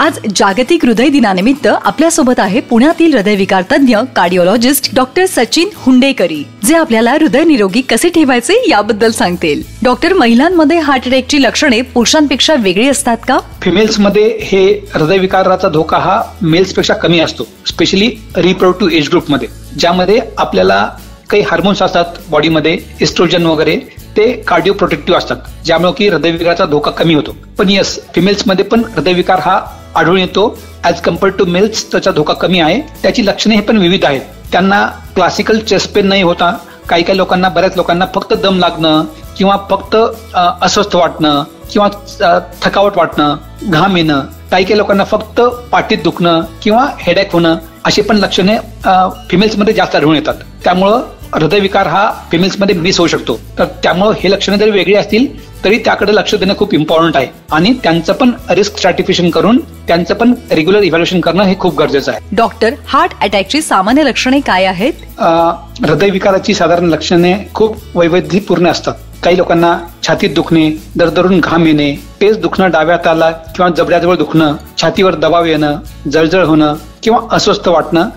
आज जागतिक हृदय दिनानिमित्त आपल्यासोबत आहे पुण्यातील हृदयविकार तज्ञ कार्डिओलॉजिस्ट डॉक्टर सचिन हुंडेकरी, जे आपल्याला हृदय निरोगी कसे ठेवायचे याबद्दल सांगतील. डॉक्टर, महिलांमध्ये हार्ट अटॅकची लक्षणे पुरुषांपेक्षा वेगळी असतात का? फिमेल्स मध्ये हे हृदयविकाराचा धोका हा मेल्स पेक्षा कमी असतो, स्पेशली रिप्रोडक्टिव्ह एज ग्रुप मध्ये, ज्यामध्ये आपल्याला काही हार्मोन्स असतात बॉडीमध्ये, एस्ट्रोजन वगैरे, ते कार्डिओ प्रोटेक्टिव्ह असतात, ज्यामुळे की हृदयविकाराचा धोका कमी होतो. पण यस, फिमेल्स मध्ये पण हृदयविकार हा आढळून येतो. ऍज कम्पेअर्ड टू मेल्स त्याचा धोका कमी आहे. त्याची लक्षणे हे पण विविध आहेत. त्यांना क्लासिकल चेस्ट पेन नाही होता. काही लोकांना, बऱ्याच लोकांना फक्त दम लागणं किंवा फक्त अस्वस्थ वाटणं किंवा थकावट वाटणं, घाम येणं, काही लोकांना फक्त पाठीत दुखणं किंवा हेडेक होणं, अशी पण लक्षणे फिमेल्समध्ये जास्त आढळून येतात. त्यामुळं हृदयविकार हा फिमेल्समध्ये मिस होऊ शकतो. तर त्यामुळे हे लक्षणे जरी वेगळी असतील तरी त्याकडे लक्ष देणं खूप इम्पॉर्टंट आहे आणि त्यांचं पण रिस्क स्ट्रॅटिफिकेशन करून त्यांचं पण रेग्युलर इव्हॅल्युएशन करणं हे खूप गरजेचं आहे. डॉक्टर, हार्ट अटॅकची सामान्य लक्षणे काय आहेत? हृदयविकाराची साधारण लक्षणे खूप वैविध्यपूर्ण असतात. काही लोकांना छातीत दुखणे, दरदरून घाम येणे, पेस दुखणं, डाव्या हाताला किंवा जबड्याजवळ दुखणं, छातीवर दबाव येणं, जळजळ होणं किंवा अस्वस्थ वाटणं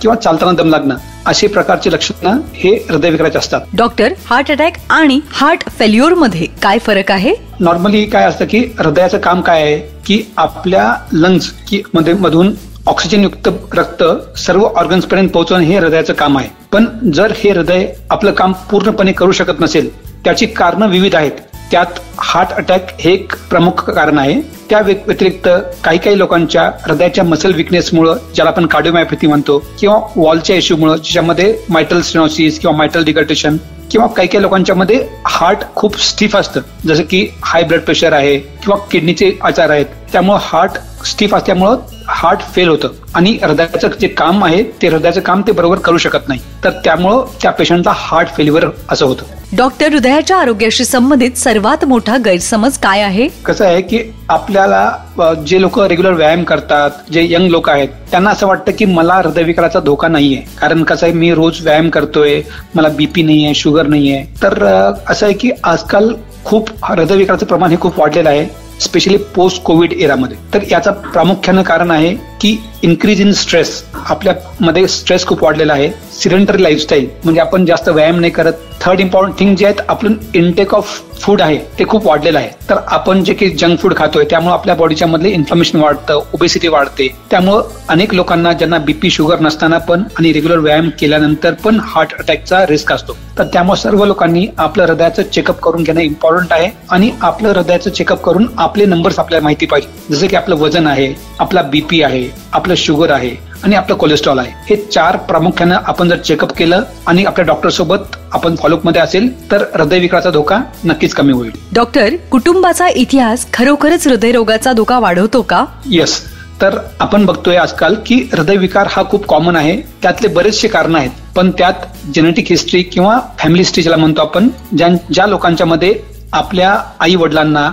किंवा चालताना दम लागणं, अशी प्रकारची लक्षणं हे हृदयविकाराचे असतात. डॉक्टर, हार्ट अटॅक आणि हार्ट फेल्युअर मध्ये काय फरक आहे? नॉर्मली काय असतं की हृदयाचं काम काय आहे की आपल्या लंग्स मधून ऑक्सिजन युक्त रक्त सर्व ऑर्गन्स पर्यंत पोहोचवणं हे हृदयाचं काम आहे. पण जर हे हृदय आपलं काम पूर्णपणे करू शकत नसेल, त्याची कारणं विविध आहेत. त्यात हार्ट अटॅक हे एक प्रमुख कारण आहे. त्या व्यतिरिक्त काही लोकांच्या हृदयाच्या मसल विकनेसमुळे, ज्याला आपण कार्डिओमायोपॅथी म्हणतो, किंवा वॉलच्या इश्यूमुळे, ज्याच्यामध्ये मायटल स्टेनोसिस किंवा मायटल डिगर्टेशन, किंवा काही लोकांच्या मध्ये हार्ट खूप स्टिफ असतं, जसं की हाय ब्लड प्रेशर आहे किंवा किडनीचे आजार आहेत, त्यामुळे हार्ट स्टिफ असल्यामुळं हार्ट फेल होतं आणि हृदयाचं जे काम आहे ते हृदयाचं काम ते बरोबर करू शकत नाही. तर त्यामुळं त्या पेशंटला हार्ट फेल्युअर असं होतं. डॉक्टर, हृदयाच्या आरोग्याशी संबंधित सर्वात मोठा गैरसमज काय आहे? कसं आहे की आपल्याला जे लोक रेग्युलर व्यायाम करतात, जे यंग लोक आहेत, त्यांना असं वाटतं की मला हृदयविकाराचा धोका नाहीये, कारण कसं आहे, मी रोज व्यायाम करतोय, मला बीपी नाहीये, शुगर नाहीये. तर असं आहे की आजकाल खूप हृदयविकाराचं प्रमाण हे खूप वाढलेलं आहे, स्पेशली पोस्ट कोविड एरामध्ये. तर याचं प्रामुख्यानं कारण आहे की इन्क्रीज इन स्ट्रेस. आपल्यामध्ये स्ट्रेस खूप वाढलेला आहे. सिडेंटरी लाईफस्टाईल, म्हणजे आपण जास्त व्यायाम नाही करत. थर्ड इम्पॉर्टंट थिंग जे आहेत, आपलं इंटेक ऑफ फूड आहे ते खूप वाढलेलं आहे. तर आपण जे काही जंक फूड खातोय त्यामुळे आपल्या बॉडीच्या मधले इन्फ्लमेशन वाढतं, ओबेसिटी वाढते. त्यामुळं अनेक लोकांना, ज्यांना बीपी शुगर नसताना पण आणि रेग्युलर व्यायाम केल्यानंतर पण हार्ट अटॅकचा रिस्क असतो. तर त्यामुळे सर्व लोकांनी आपलं हृदयाचं चेकअप करून घेणं इम्पॉर्टंट आहे आणि आपलं हृदयाचं चेकअप करून आपले नंबर्स आपल्याला माहिती पाहिजे, जसं की आपलं वजन आहे, आपला बीपी आहे, आपलं शुगर आहे आणि आपलं कोलेस्ट्रॉल आहे. हे 4 प्रामुख्यानं आपण जर चेकअप केलं आणि आपल्या डॉक्टर सोबत आपण फॉलोअप मध्ये असेल तर हृदयविकाराचा धोका नक्कीच कमी होईल. डॉक्टर, कुटुंबाचा इतिहास खरोखरच हृदयरोगाचा धोका वाढवतो का? येस. तर आपण बघतोय आजकाल की हृदयविकार हा खूप कॉमन आहे. त्यातले बरेचसे कारण आहेत, पण त्यात जेनेटिक हिस्ट्री किंवा फॅमिली हिस्ट्री ज्याला म्हणतो आपण, ज्या लोकांच्या मध्ये आपल्या आई वडिलांना,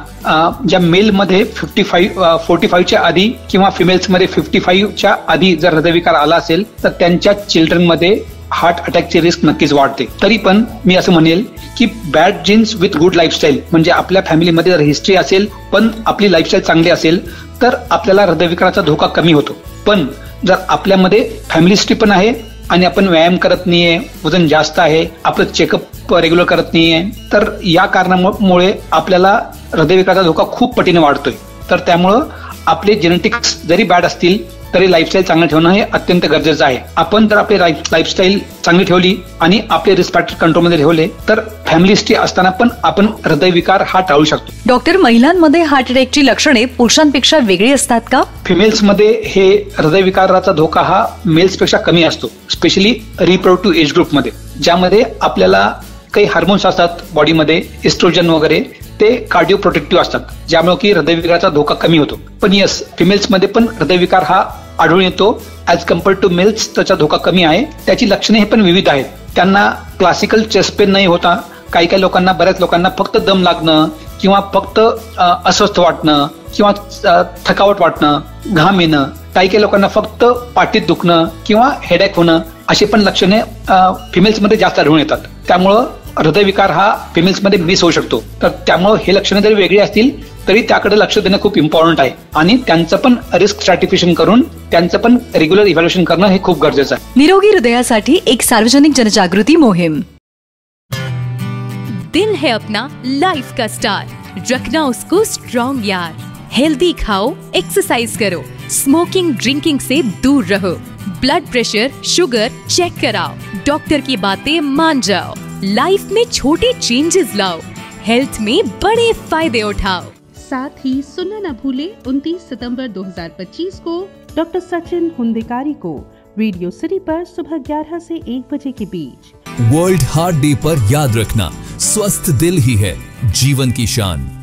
ज्या मेलमध्ये 45च्या आधी किंवा फिमेल्समध्ये 55च्या आधी जर हृदयविकार आला असेल तर त्यांच्या चिल्ड्रनमध्ये हार्ट अटॅकची रिस्क नक्कीच वाढते. तरी पण मी असं म्हणेल की bad genes with good lifestyle, म्हणजे आपल्या फॅमिलीमध्ये जर हिस्ट्री असेल पण आपली लाईफस्टाईल चांगली असेल तर आपल्याला हृदयविकाराचा धोका कमी होतो. पण जर आपल्यामध्ये फॅमिली हिस्ट्री पण आहे आणि आपण व्यायाम करत नाहीये, वजन जास्त आहे, आपलं चेकअप रेग्युलर करत नाहीये, तर या कारणामुळे आपल्याला हृदयविकाराचा धोका खूप पटीने वाढतोय. तर त्यामुळं आपले जेनेटिक्स जरी बॅड असतील तरी लाईफस्टाईल चांगलं ठेवणं हे अत्यंत गरजेचं आहे. आपण जर आपली लाईफस्टाईल चांगली ठेवली आणि आपले रिस्क फॅक्टर कंट्रोलमध्ये ठेवले तर फॅमिली हिस्ट्री असताना पण आपण हृदयविकार हा टाळू शकतो. डॉक्टर, महिलांमध्ये हार्ट अटॅकची लक्षणे पुरुषांपेक्षा वेगळी असतात का? फिमेल्समध्ये हे हृदयविकाराचा धोका हा मेल्सपेक्षा कमी असतो, स्पेशली रिप्रोडक्टिव्ह एज ग्रुपमध्ये, ज्यामध्ये आपल्याला काही हार्मोन्स असतात बॉडीमध्ये, एस्ट्रोजन वगैरे, ते कार्डिओ प्रोटेक्टिव्ह असतात, ज्यामुळे की हृदयविकाराचा धोका कमी होतो. पण यस, फिमेल्समध्ये पण हृदयविकार हा आढळून येतो. ऍज कम्पेअर्ड टू मेल्स त्याचा धोका कमी आहे. त्याची लक्षणे हे पण विविध आहेत. त्यांना क्लासिकल चेस्ट पेन नाही होता. काही लोकांना, बऱ्याच लोकांना फक्त दम लागणं किंवा फक्त अस्वस्थ वाटणं किंवा थकावट वाटणं, घाम येणं, काही लोकांना फक्त पाठीत दुखणं किंवा हेडेक होणं, अशी पण लक्षणे फिमेल्समध्ये जास्त आढळून येतात. त्यामुळं हृदयविकार हा फिमेल्समध्ये मिस होऊ शकतो. तर त्यामुळे हे लक्षणे जरी वेगळी असतील तरी त्याकडे लक्ष देणं खूप इम्पॉर्टंट आहे आणि त्यांचं पण रिस्क स्ट्रॅटिफिकेशन करून त्यांचं पण रेग्युलर इव्हॅल्युएशन करणं हे खूप गरजेचं आहे. निरोगी हृदयासाठी एक सार्वजनिक जनजागृती मोहीम. दिल है अपना लाइफ का स्टार, रखना उसको स्ट्रॉन्ग यार. हेल्दी खाओ, एक्सरसाइज करो, स्मोकिंग ड्रिंकिंग से दूर रहो, ब्लड प्रेशर शुगर चेक कराओ, डॉक्टर की बातें मान जाओ, लाइफ में छोटे चेंजेस लाओ, हेल्थ में बड़े फायदे उठाओ. साथ ही सुनना न भूले 29 सितंबर 2025 को डॉक्टर सचिन हुंडेकारी को रेडियो सिटी पर सुबह 11 से 1 बजे के बीच. वर्ल्ड हार्ट डे पर याद रखना, स्वस्थ दिल ही है जीवन की शान.